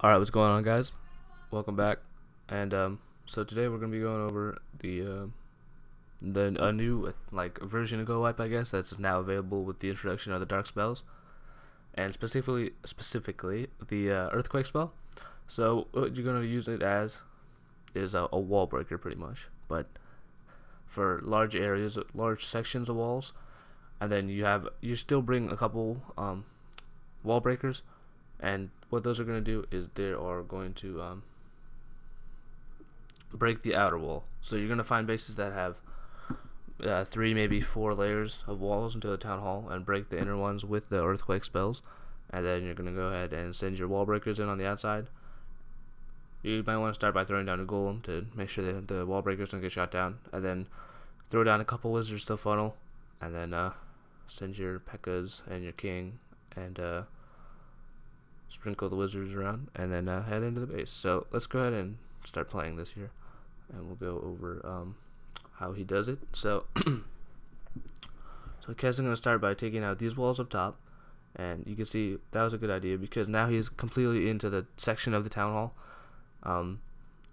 Alright, what's going on, guys? Welcome back. And so today we're gonna be going over the a new like version of GoWiPe, I guess, that's now available with the introduction of the dark spells, and specifically the earthquake spell. So what you're gonna use it as is a wall breaker, pretty much, but for large areas, large sections of walls, and then you still bring a couple wall breakers, and what those are going to do is they are going to break the outer wall. So you're going to find bases that have 3, maybe 4 layers of walls into the town hall, and break the inner ones with the earthquake spells. And then you're going to go ahead and send your wall breakers in on the outside. You might want to start by throwing down a golem to make sure that the wall breakers don't get shot down, and then throw down a couple wizards to funnel, and then send your P.E.K.K.A.s and your king, and sprinkle the wizards around, and then head into the base. So let's go ahead and start playing this here, and we'll go over how he does it. So Kess is going to start by taking out these walls up top, and you can see that was a good idea because now he's completely into the section of the town hall,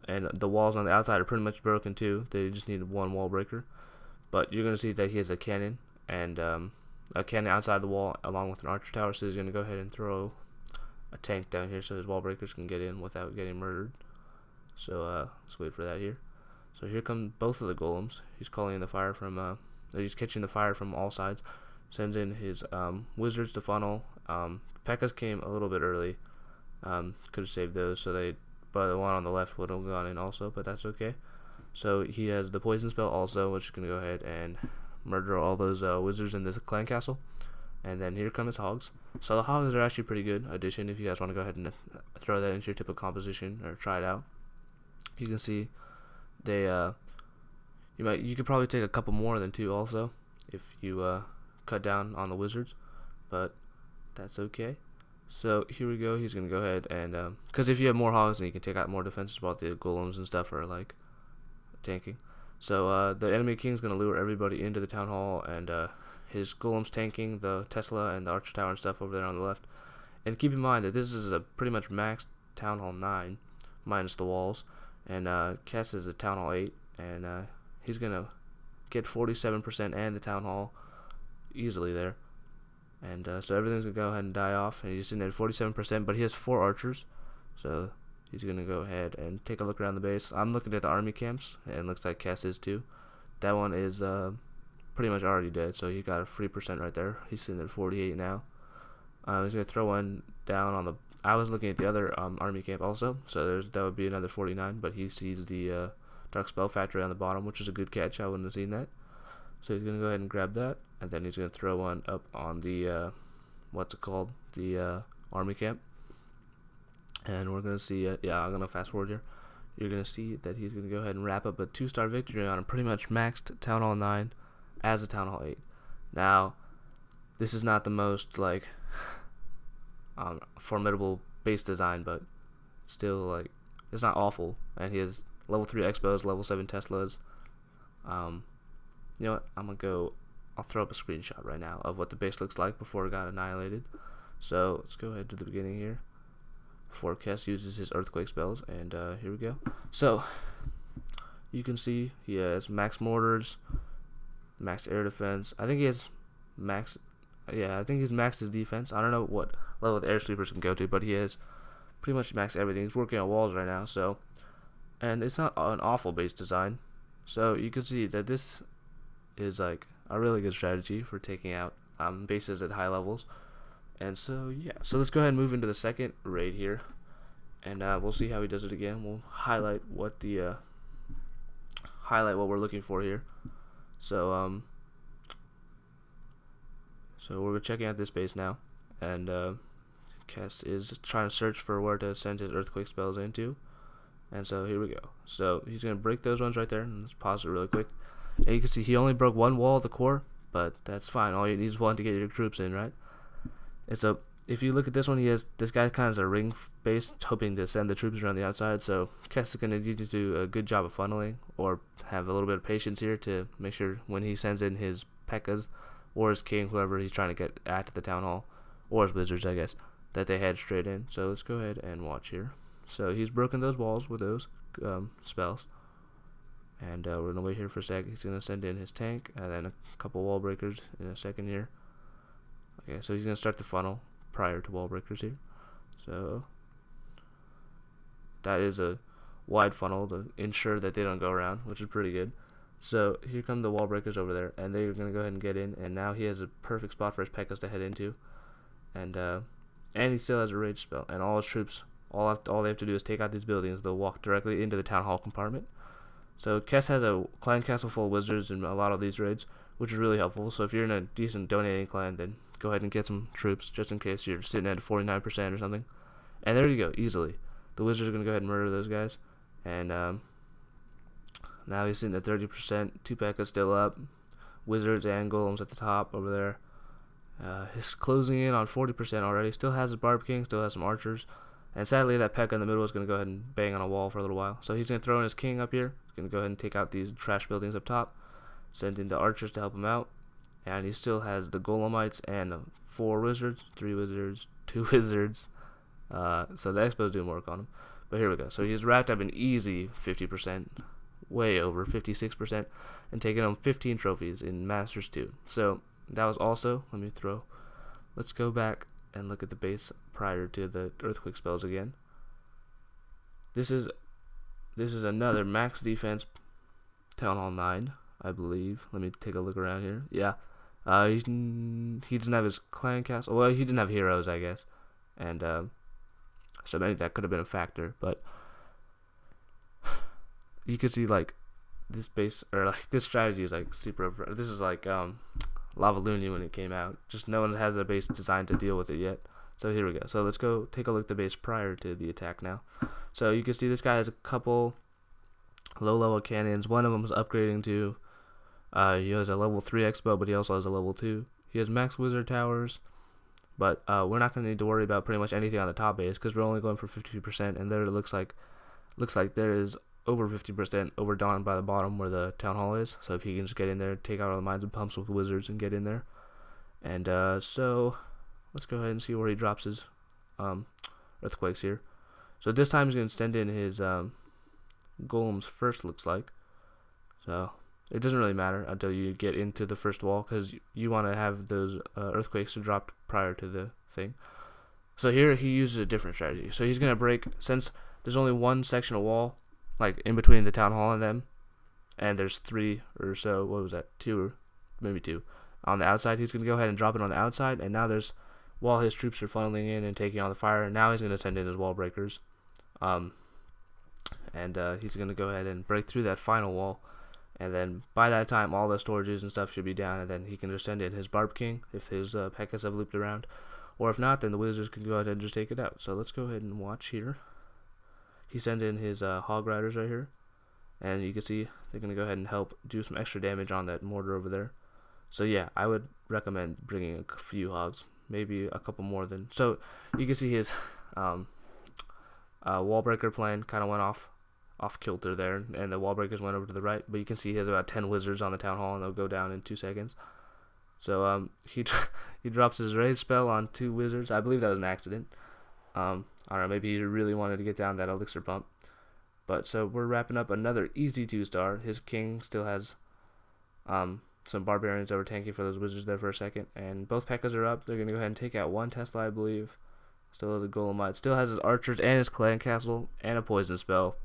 and the walls on the outside are pretty much broken too. They just need one wall breaker, but you're going to see that he has a cannon and a cannon outside the wall along with an archer tower, so he's going to go ahead and throw a tank down here so his wall breakers can get in without getting murdered. So let's wait for that here. So here come both of the golems. He's calling in the fire from he's catching the fire from all sides. Sends in his wizards to funnel. P.E.K.K.A.s came a little bit early. Could have saved those, but the one on the left would have gone in also, but that's okay. So he has the poison spell also, which is gonna go ahead and murder all those wizards in this clan castle. And then here come his hogs. So the hogs are actually pretty good addition if you guys want to go ahead and throw that into your typical composition or try it out. You can see they you could probably take a couple more than 2 also if you cut down on the wizards, but that's okay. So here we go. He's gonna go ahead and because if you have more hogs, then you can take out more defenses while the golems and stuff are like tanking. So the enemy king is gonna lure everybody into the town hall, and his golems tanking the Tesla and the archer tower and stuff over there on the left. And keep in mind that this is a pretty much maxed town hall 9 minus the walls, and Kess is a town hall 8, and he's gonna get 47% and the town hall easily there. And so everything's gonna go ahead and die off, and he's sitting at 47%, but he has 4 archers, so he's gonna go ahead and take a look around the base. I'm looking at the army camps, and it looks like Kess is too. That one is pretty much already dead, so he got a free percent right there. He's sitting at 48 now. He's gonna throw one down on the. I was looking at the other army camp also, so that would be another 49. But he sees the dark spell factory on the bottom, which is a good catch. I wouldn't have seen that. So he's gonna go ahead and grab that, and then he's gonna throw one up on the what's it called, the army camp. And we're gonna see. Yeah, I'm gonna fast forward here. You're gonna see that he's gonna go ahead and wrap up a 2-star victory on a pretty much maxed town hall 9 as a town hall 8. Now, this is not the most like formidable base design, but still, like, it's not awful. And he has level 3 expos, level 7 Teslas. You know what? I'll throw up a screenshot right now of what the base looks like before it got annihilated. So let's go ahead to the beginning here before Kess uses his earthquake spells, and here we go. So you can see he has max mortars, max air defense. I think he has max. Yeah, I think he's maxed his defense. I don't know what level the air sweepers can go to, but he has pretty much maxed everything. He's working on walls right now, so, and it's not an awful base design. So you can see that this is like a really good strategy for taking out bases at high levels. And so yeah, so let's go ahead and move into the second raid here, and we'll see how he does it again. We'll highlight what we're looking for here. So so we're checking out this base now, and Kess is trying to search for where to send his earthquake spells into. And so here we go. So he's gonna break those ones right there, and let's pause it really quick. And you can see he only broke 1 wall of the core, but that's fine. All you need is 1 to get your troops in, right? And so if you look at this one, this guy kind of has a ring base, hoping to send the troops around the outside. So Kess is gonna need to do a good job of funneling, or have a little bit of patience here to make sure when he sends in his P.E.K.K.A.s or his king, whoever he's trying to get at the town hall, or his wizards, I guess, that they head straight in. So let's go ahead and watch here. So he's broken those walls with those spells. And we're going to wait here for a sec. He's going to send in his tank and then a couple wall breakers in a second here. Okay, so he's going to start the funnel prior to wall breakers here. So that is a wide funnel to ensure that they don't go around, which is pretty good. So here come the wall breakers over there, and they're going to go ahead and get in. And now he has a perfect spot for his Pekkas to head into. And he still has a rage spell. And all his troops, all they have to do is take out these buildings. They'll walk directly into the town hall compartment. So Kess has a clan castle full of wizards in a lot of these raids, which is really helpful. So if you're in a decent donating clan, then go ahead and get some troops, just in case you're sitting at 49% or something. And there you go, easily. The wizards are going to go ahead and murder those guys. And now he's sitting at 30%. 2 Pekkas still up. Wizards and golems at the top over there. He's closing in on 40% already. Still has his Barb King, still has some archers. And sadly, that Pekka in the middle is going to go ahead and bang on a wall for a little while. So he's going to throw in his king up here. He's going to go ahead and take out these trash buildings up top. Send in the archers to help him out. And he still has the golemites and 4 wizards, 3 wizards, 2 wizards. So the expo's doing work on him. But here we go. So he's racked up an easy 50%, way over 56%, and taking home 15 trophies in Masters 2. So that was also, let's go back and look at the base prior to the earthquake spells again. This is another max defense Town Hall 9, I believe. Let me take a look around here. Yeah. He doesn't have his clan castle. Well, he didn't have heroes, I guess. And so maybe that could have been a factor, but you could see like this base, or like this strategy is like super. This is like Lava Luni when it came out. Just no one has a base designed to deal with it yet. So here we go. So let's go take a look at the base prior to the attack now. So you can see this guy has a couple low-level cannons. One of them is upgrading to, he has a level 3 expo, but he also has a level 2. He has max wizard towers, but we're not going to need to worry about pretty much anything on the top base because we're only going for 50%, and there it looks like there is over 50% overdone by the bottom where the town hall is. So if he can just get in there, take out all the mines and pumps with wizards and get in there. And so let's go ahead and see where he drops his earthquakes here. So this time he's going to send in his golems first, looks like. So it doesn't really matter until you get into the first wall, because you want to have those earthquakes to drop prior to the thing. So here he uses a different strategy. So he's going to break, since there's only one section of wall, like in between the town hall and them, and there's 3 or so, what was that, 2 or maybe 2 on the outside. He's going to go ahead and drop it on the outside, and now there's, while his troops are funneling in and taking on the fire, now he's going to send in his wall breakers, and he's going to go ahead and break through that final wall, and then by that time all the storages and stuff should be down, and then he can just send in his Barb King if his Pekkas have looped around, or if not, then the wizards can go ahead and just take it out. So let's go ahead and watch here. He sends in his hog riders right here, and you can see they're going to go ahead and help do some extra damage on that mortar over there. So yeah, I would recommend bringing a few hogs, maybe a couple more than. So you can see his wall breaker plan kind of went off kilter there, and the wall breakers went over to the right. But you can see he has about 10 wizards on the town hall, and they'll go down in 2 seconds. So he drops his rage spell on 2 wizards. I believe that was an accident. I don't know, maybe he really wanted to get down that elixir bump. But so we're wrapping up another easy 2-star. His king still has some barbarians that were tanking for those wizards there for a second, and both Pekkas are up. They're gonna go ahead and take out 1 Tesla, I believe. Still has a golemite. Still has his archers and his clan castle and a poison spell.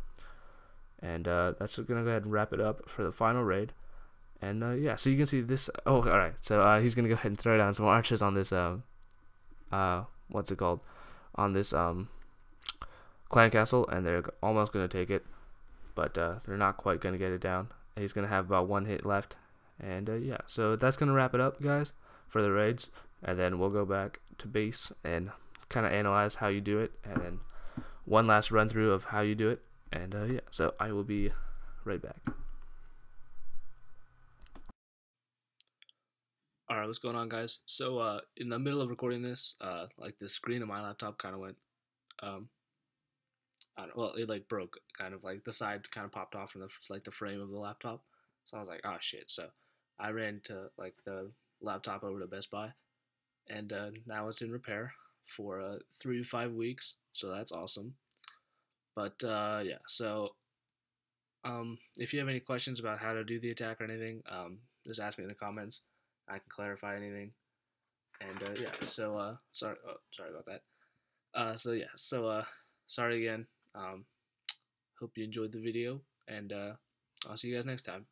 And that's gonna go ahead and wrap it up for the final raid. And yeah, so you can see this. Oh, all right. So he's gonna go ahead and throw down some archers on this what's it called? On this clan castle, and they're almost gonna take it, but they're not quite gonna get it down. He's gonna have about 1 hit left, and yeah, so that's gonna wrap it up, guys, for the raids, and then we'll go back to base and kind of analyze how you do it, and then one last run through of how you do it, and yeah, so I will be right back. Alright, what's going on, guys? So in the middle of recording this, like the screen of my laptop kind of went, well, it like broke, kind of like the side kind of popped off from the frame of the laptop. So I was like, oh shit. So I ran to like the laptop over to Best Buy, and now it's in repair for 3 to 5 weeks, so that's awesome. But yeah, so if you have any questions about how to do the attack or anything, just ask me in the comments. I can clarify anything. And yeah, so sorry about that. So yeah, so sorry again. Hope you enjoyed the video, and I'll see you guys next time.